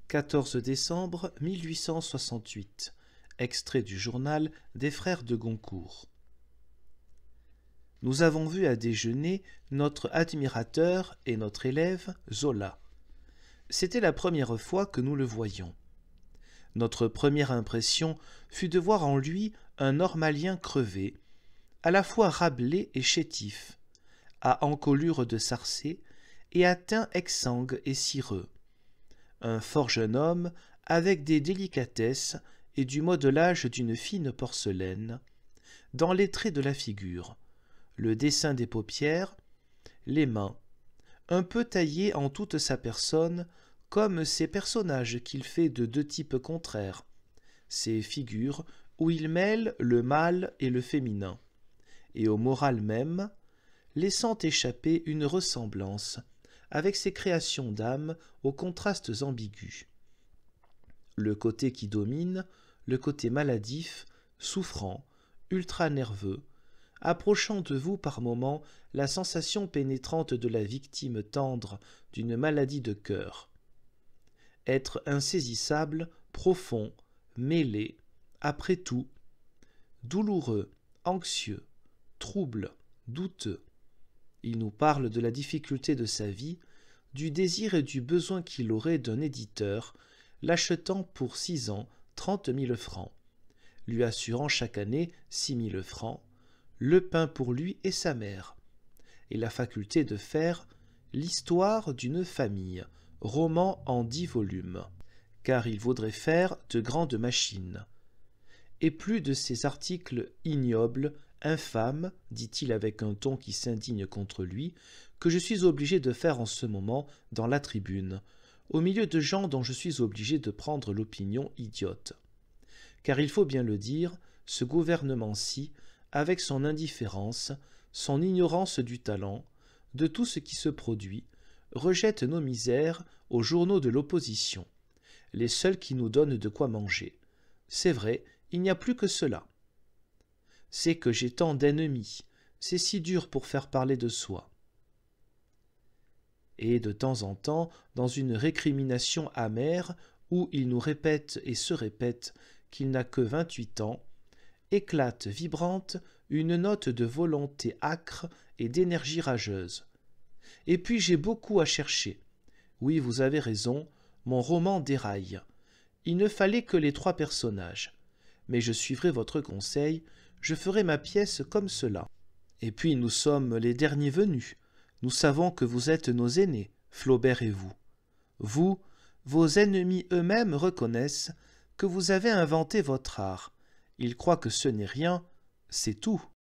14 décembre 1868. Extrait du journal des frères de Goncourt. Nous avons vu à déjeuner notre admirateur et notre élève Zola. C'était la première fois que nous le voyions. Notre première impression fut de voir en lui un normalien crevé, à la fois râblé et chétif, à encolure de sarcée et à teint exsangue et cireux. Un fort jeune homme avec des délicatesses et du modelage d'une fine porcelaine, dans les traits de la figure, le dessin des paupières, les mains, un peu taillé en toute sa personne, comme ces personnages qu'il fait de deux types contraires, ces figures où il mêle le mâle et le féminin, et au moral même, laissant échapper une ressemblance avec ses créations d'âme aux contrastes ambigus. Le côté qui domine, le côté maladif, souffrant, ultra-nerveux, approchant de vous par moments la sensation pénétrante de la victime tendre d'une maladie de cœur. Être insaisissable, profond, mêlé, après tout, douloureux, anxieux, trouble, douteux. Il nous parle de la difficulté de sa vie, du désir et du besoin qu'il aurait d'un éditeur, l'achetant pour 6 ans 30 000 francs, lui assurant chaque année 6 000 francs, le pain pour lui et sa mère, et la faculté de faire l'histoire d'une famille, roman en 10 volumes, car il vaudrait faire de grandes machines. Et plus de ces articles ignobles, infâmes, dit-il avec un ton qui s'indigne contre lui, que je suis obligé de faire en ce moment dans la tribune, au milieu de gens dont je suis obligé de prendre l'opinion idiote. Car il faut bien le dire, ce gouvernement-ci, avec son indifférence, son ignorance du talent, de tout ce qui se produit, rejette nos misères aux journaux de l'opposition, les seuls qui nous donnent de quoi manger. C'est vrai, il n'y a plus que cela. C'est que j'ai tant d'ennemis, c'est si dur pour faire parler de soi. Et de temps en temps, dans une récrimination amère, où il nous répète et se répète qu'il n'a que 28 ans, éclate vibrante une note de volonté âcre et d'énergie rageuse. Et puis j'ai beaucoup à chercher. Oui, vous avez raison, mon roman déraille. Il ne fallait que les 3 personnages. Mais je suivrai votre conseil, je ferai ma pièce comme cela. Et puis nous sommes les derniers venus. Nous savons que vous êtes nos aînés, Flaubert et vous. Vous, vos ennemis eux-mêmes reconnaissent que vous avez inventé votre art. Ils croient que ce n'est rien, c'est tout.